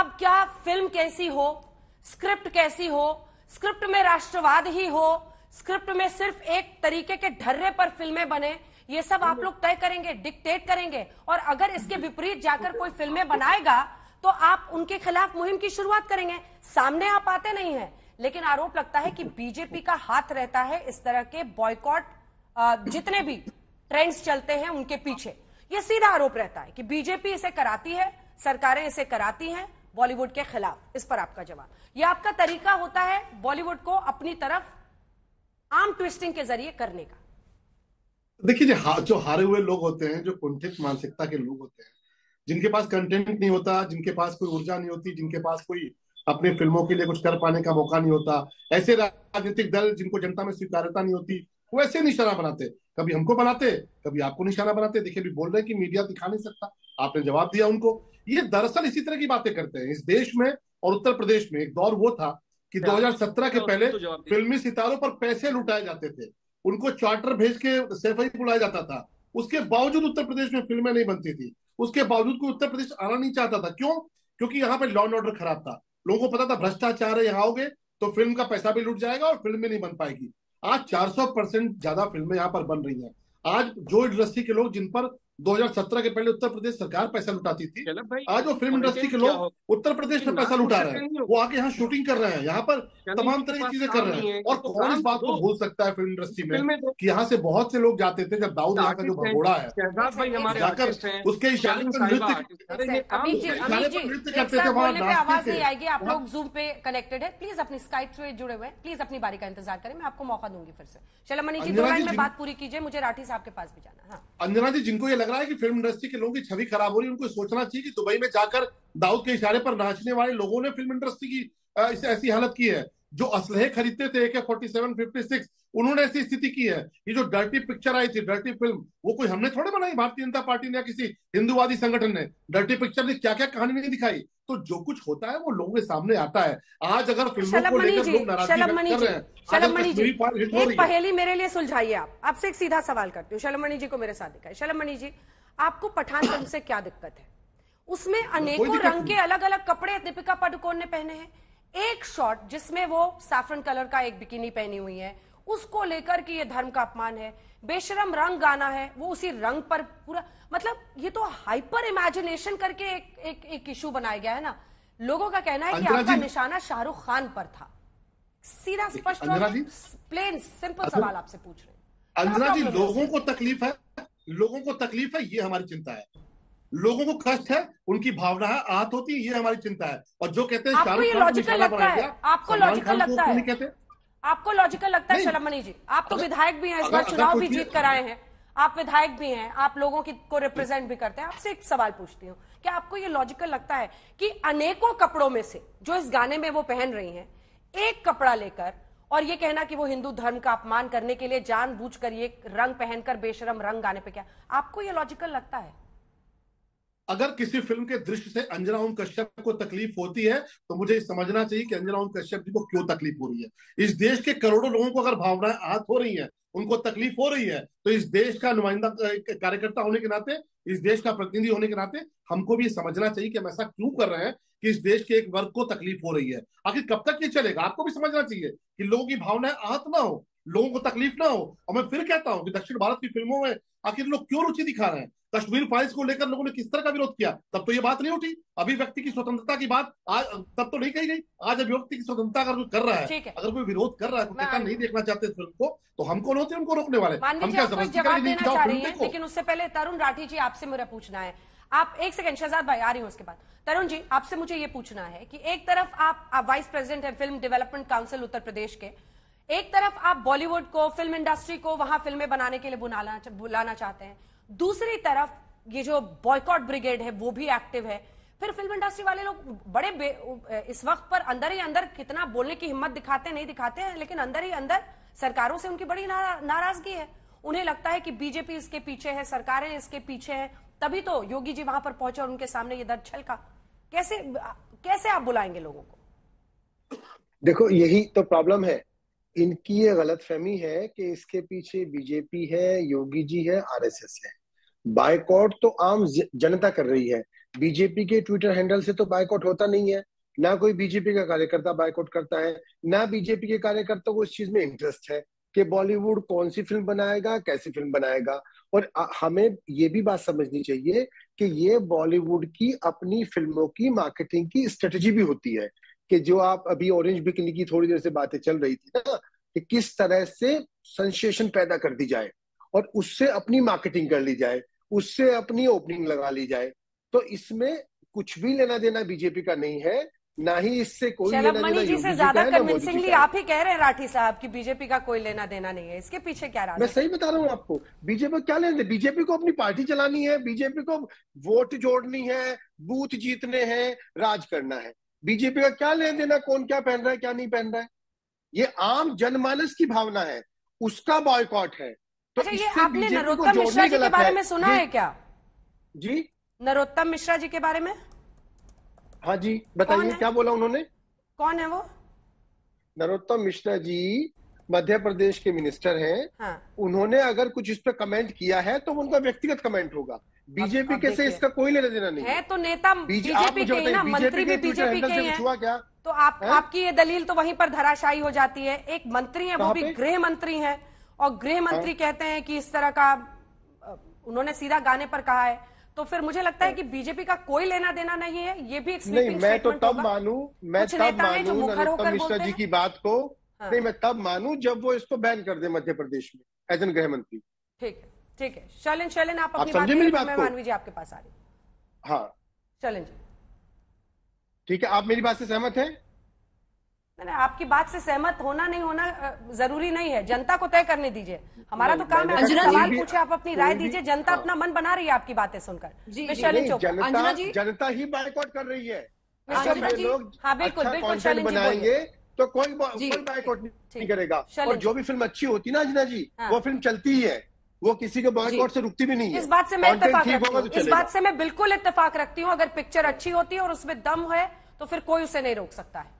अब क्या फिल्म कैसी हो, स्क्रिप्ट कैसी हो, स्क्रिप्ट में राष्ट्रवाद ही हो, स्क्रिप्ट में सिर्फ एक तरीके के ढर्रे पर फिल्में बने, ये सब आप लोग तय करेंगे, डिक्टेट करेंगे। और अगर इसके विपरीत जाकर कोई फिल्में बनाएगा तो आप उनके खिलाफ मुहिम की शुरुआत करेंगे। सामने आप आते नहीं हैं, लेकिन आरोप लगता है कि बीजेपी का हाथ रहता है इस तरह के बॉयकॉट, जितने भी ट्रेंड्स चलते हैं उनके पीछे। ये सीधा आरोप रहता है कि बीजेपी इसे कराती है, सरकारें इसे कराती हैं बॉलीवुड के खिलाफ। इस पर आपका जवाब? यह आपका तरीका होता है बॉलीवुड को अपनी तरफ आर्म ट्विस्टिंग के जरिए करने का? देखिए, जो हारे हुए लोग होते हैं, जो कुंठित मानसिकता के लोग होते हैं, जिनके पास कंटेंट नहीं होता, जिनके पास कोई ऊर्जा नहीं होती, जिनके पास कोई अपनी फिल्मों के लिए कुछ कर पाने का मौका नहीं होता, ऐसे राजनीतिक दल जिनको जनता में स्वीकार्यता नहीं होती, वो ऐसे निशाना बनाते। कभी हमको बनाते, कभी आपको निशाना बनाते। देखिए, अभी बोल रहे हैं कि मीडिया दिखा नहीं सकता, आपने जवाब दिया उनको। ये दरअसल इसी तरह की बातें करते हैं। इस देश में और उत्तर प्रदेश में एक दौर वो था कि 2017 के पहले फिल्मी सितारों पर पैसे लुटाए जाते थे, उनको चार्टर भेज के सैफई बुलाया जाता था। उसके बावजूद उत्तर प्रदेश में फिल्में नहीं बनती थी। उसके बावजूद कोई उत्तर प्रदेश आना नहीं चाहता था। क्यों? क्योंकि यहाँ पे लॉ एंड ऑर्डर खराब था। लोगों को पता था भ्रष्टाचार है, यहाँ आओगे तो फिल्म का पैसा भी लुट जाएगा और फिल्म भी नहीं बन पाएगी। आज 400% ज्यादा फिल्में यहाँ पर बन रही हैं। आज जो इंडस्ट्री के लोग, जिन पर 2017 के पहले उत्तर प्रदेश सरकार पैसा लुटाती थी, आज वो फिल्म इंडस्ट्री के लोग उत्तर प्रदेश में पैसा लुटा रहे हैं। वो आके यहाँ शूटिंग कर रहे हैं, यहाँ पर तमाम तरह की चीजें कर रहे हैं। और कौन इस बात को भूल सकता है फिल्म इंडस्ट्री में कि यहाँ से बहुत से लोग जाते थे, जब दाऊद यहाँ का जो भगोड़ा है जाकर उसके इशारे पर नृत्य करते थे, वहां आवाज नहीं आएगी। आप लोग जूम पे कनेक्टेड है, प्लीज अपनी स्काइप से जुड़े हुए हैं, प्लीज अपनी बारी का इंतजार करें। मैं आपको मौका दूंगी फिर से। चलो मनीष जी, 2 लाइन में बात पूरी कीजिए, मुझे राठी साहब के पास भी जाना है। हाँ। अंजना जी, जिनको ये लग रहा है कि फिल्म इंडस्ट्री के लोगों की छवि खराब हो रही है, उनको सोचना चाहिए कि दुबई में जाकर दाऊद के इशारे पर नाचने वाले लोगों ने फिल्म इंडस्ट्री की ऐसी हालत की है। जो असलहे खरीदते थे AK-47, 56, उन्होंने ऐसी स्थिति की है। ये जो डर्टी पिक्चर आई थी, डर्टी फिल्म, वो कोई हमने थोड़े बनाई, भारतीय जनता पार्टी ने या किसी हिंदूवादी संगठन ने। डर्टी पिक्चर ने क्या क्या कहानी नहीं दिखाई। तो जो कुछ होता है वो लोगों के सामने आता है। आज अगर फिल्मों को लेकर लोग नाराजगी व्यक्त कर रहे हैं, एक पहेली मेरे लिए सुलझाइए आप। आपसे एक सीधा सवाल करती हूँ, शलम मणि जी को मेरे साथ दिखाए। शलम मणि जी, आपको पठान फिल्म से क्या दिक्कत है? उसमें अनेकों रंग के अलग अलग कपड़े दीपिका पादुकोण ने पहने हैं। एक शॉट जिसमें वो सैफरन कलर का एक बिकिनी पहनी हुई है, उसको लेकर कि ये धर्म का अपमान है। बेशरम रंग गाना है, वो उसी रंग पर पूरा, मतलब ये तो हाइपर इमेजिनेशन करके एक इशू बनाया गया है ना। लोगों का कहना है कि आपका निशाना शाहरुख खान पर था। सीधा स्पष्ट प्लेन सिंपल सवाल आपसे पूछ रहे हैं। अंजना जी, लोगों को तकलीफ है, लोगों को तकलीफ है, ये हमारी चिंता है। लोगों को कष्ट है, उनकी भावना है, आहत होती है, ये हमारी चिंता है। और जो कहते हैं आपको लॉजिकल लगता है, आपको लॉजिकल लगता है, आपको लॉजिकल लगता है शलम मणि जी? आप तो विधायक भी हैं, इस बार चुनाव भी जीत कर आए हैं, आप विधायक भी हैं, आप लोगों को रिप्रेजेंट भी करते हैं। आपसे एक सवाल पूछती हूँ, क्या आपको ये लॉजिकल लगता है कि अनेकों कपड़ों में से जो इस गाने में वो पहन रही हैं, एक कपड़ा लेकर और ये कहना कि वो हिंदू धर्म का अपमान करने के लिए जानबूझकर ये रंग पहनकर बेशरम रंग गाने पे, क्या आपको ये लॉजिकल लगता है? अगर किसी फिल्म के दृश्य से अंजना ओम कश्यप को तकलीफ होती है तो मुझे समझना चाहिए कि अंजना ओम कश्यप जी को क्यों तकलीफ हो रही है। इस देश के करोड़ों लोगों को अगर भावनाएं आहत हो रही हैं, उनको तकलीफ हो रही है, तो इस देश का नुमाइंदा कार्यकर्ता होने के नाते, इस देश का प्रतिनिधि होने के नाते हमको भी समझना चाहिए कि हम ऐसा क्यों कर रहे हैं कि इस देश के एक वर्ग को तकलीफ हो रही है। आखिर कब तक ये चलेगा? आपको भी समझना चाहिए कि लोगों की भावनाएं आहत ना हो, लोगों को तकलीफ ना हो। और मैं फिर कहता हूं कि दक्षिण भारत की फिल्मों में आखिर लोग क्यों रुचि दिखा रहे हैं? कश्मीर फाइल्स को लेकर लोगों ने किस तरह का विरोध किया, तब तो ये बात नहीं उठी। अभिव्यक्ति की स्वतंत्रता की बात आज तब तो नहीं कही गई। आज अभिव्यक्ति की स्वतंत्रता अगर कोई कर रहा है, अगर कोई विरोध कर रहा है, कोई नहीं देखना चाहते इस फिल्म को, तो हम कौन होते हैं उनको रोकने वाले? हम क्या जवाब देना चाह रही हैं? लेकिन उससे पहले तरुण राठी जी, आपसे मेरा पूछना है। आप एक सेकंड, शहजाद भाई आ रही हूं उसके बाद। तरुण जी, आपसे मुझे ये पूछना है कि एक तरफ आप वाइस प्रेसिडेंट है film development council Uttar Pradesh के, एक तरफ आप बॉलीवुड को, फिल्म इंडस्ट्री को वहां फिल्में बनाने के लिए बुलाना चाहते हैं, दूसरी तरफ ये जो बॉयकॉट ब्रिगेड है वो भी एक्टिव है। फिर फिल्म इंडस्ट्री वाले लोग बड़े इस वक्त पर अंदर ही अंदर कितना बोलने की हिम्मत दिखाते नहीं दिखाते हैं, लेकिन अंदर ही अंदर सरकारों से उनकी बड़ी नाराजगी है। उन्हें लगता है कि बीजेपी इसके पीछे है, सरकारें इसके पीछे हैं, तभी तो योगी जी वहां पर पहुंचे और उनके सामने ये दर्द छलका। कैसे आप बुलाएंगे लोगों को? देखो, यही तो प्रॉब्लम है। इनकी ये गलतफहमी है कि इसके पीछे बीजेपी है, योगी जी है, आरएसएस है। बायकॉट तो आम जनता कर रही है। बीजेपी के ट्विटर हैंडल से तो बायकॉट होता नहीं है, ना कोई बीजेपी का कार्यकर्ता बायकॉट करता है, ना बीजेपी के कार्यकर्ता को इस चीज में इंटरेस्ट है कि बॉलीवुड कौन सी फिल्म बनाएगा, कैसी फिल्म बनाएगा। और हमें ये भी बात समझनी चाहिए कि ये बॉलीवुड की अपनी फिल्मों की मार्केटिंग की स्ट्रेटेजी भी होती है, कि जो आप अभी ऑरेंज बिकनी की थोड़ी देर से बातें चल रही थी ना, कि किस तरह से सेंसेशन पैदा कर दी जाए और उससे अपनी मार्केटिंग कर ली जाए, उससे अपनी ओपनिंग लगा ली जाए। तो इसमें कुछ भी लेना देना बीजेपी का नहीं है, ना ही इससे कोई लेना देना मणि जी योगी से जी ज्यादा का है, ना मोदी जी कन्विंसिंगली का है। आप ही कह रहे हैं राठी साहब कि बीजेपी का कोई लेना देना नहीं है, इसके पीछे क्या राज मैं है? सही बता रहा हूँ आपको, बीजेपी को क्या लेना है? बीजेपी को अपनी पार्टी चलानी है, बीजेपी को वोट जोड़नी है, बूथ जीतने हैं, राज करना है। बीजेपी का क्या लेना देना कौन क्या पहन रहा है, क्या नहीं पहन रहा है? ये आम जनमानस की भावना है, उसका बॉयकॉट है। तो अच्छा, ये इससे आपने बीजेपी को नरोत्तम मिश्रा जोड़ने जी के गलत बारे है में सुना है क्या? जी नरोत्तम मिश्रा जी के बारे में? हाँ जी, बताइए क्या बोला उन्होंने। कौन है वो? नरोत्तम मिश्रा जी मध्य प्रदेश के मिनिस्टर हैं। हाँ। उन्होंने अगर कुछ इस पर कमेंट किया है तो उनका व्यक्तिगत कमेंट होगा, बीजेपी के से इसका कोई लेना देना नहीं है। तो नेता बीजेपी के ही ना, मंत्री भी बीजेपी के ही हैं। क्या तो आपकी ये दलील तो वहीं पर धराशायी हो जाती है। एक मंत्री है, वो भी गृह मंत्री है, और गृह मंत्री कहते हैं कि इस तरह का, उन्होंने सीधा गाने पर कहा है। तो फिर मुझे लगता है कि बीजेपी का कोई लेना देना नहीं है, ये भी एक नहीं। मैं तो तब मानूं नरोत्तम मिश्रा जी की बात को। हाँ। नहीं, मैं तब मानूं जब वो इसको बैन कर दे मध्य प्रदेश में एज एन गृह मंत्री। ठीक है। शैलेन आप अपनी समझे मेरी बात को? मानवी जी आपके पास आ रही। हाँ शैलेन जी, ठीक है, आप मेरी बात से सहमत हैं? मैंने आपकी बात से सहमत होना नहीं होना जरूरी नहीं है, जनता को तय करने दीजिए। हमारा तो काम है, सवाल पूछे, आप अपनी राय दीजिए। जनता अपना मन बना रही है आपकी बातें सुनकर। जनता ही बायकॉट कर रही है। लोग हाँ बिल्कुल शैलेन जी बनाएंगे तो कोई बायकॉट नहीं करेगा। और जो भी फिल्म अच्छी होती ना अंजना जी, वो फिल्म चलती ही है, वो किसी के बॉयकॉट से रुकती भी नहीं है। इस बात से मैं इत्तेफाक रखती हूँ, इस बात से मैं बिल्कुल इत्तेफाक रखती हूँ। अगर पिक्चर अच्छी होती है और उसमें दम है तो फिर कोई उसे नहीं रोक सकता है।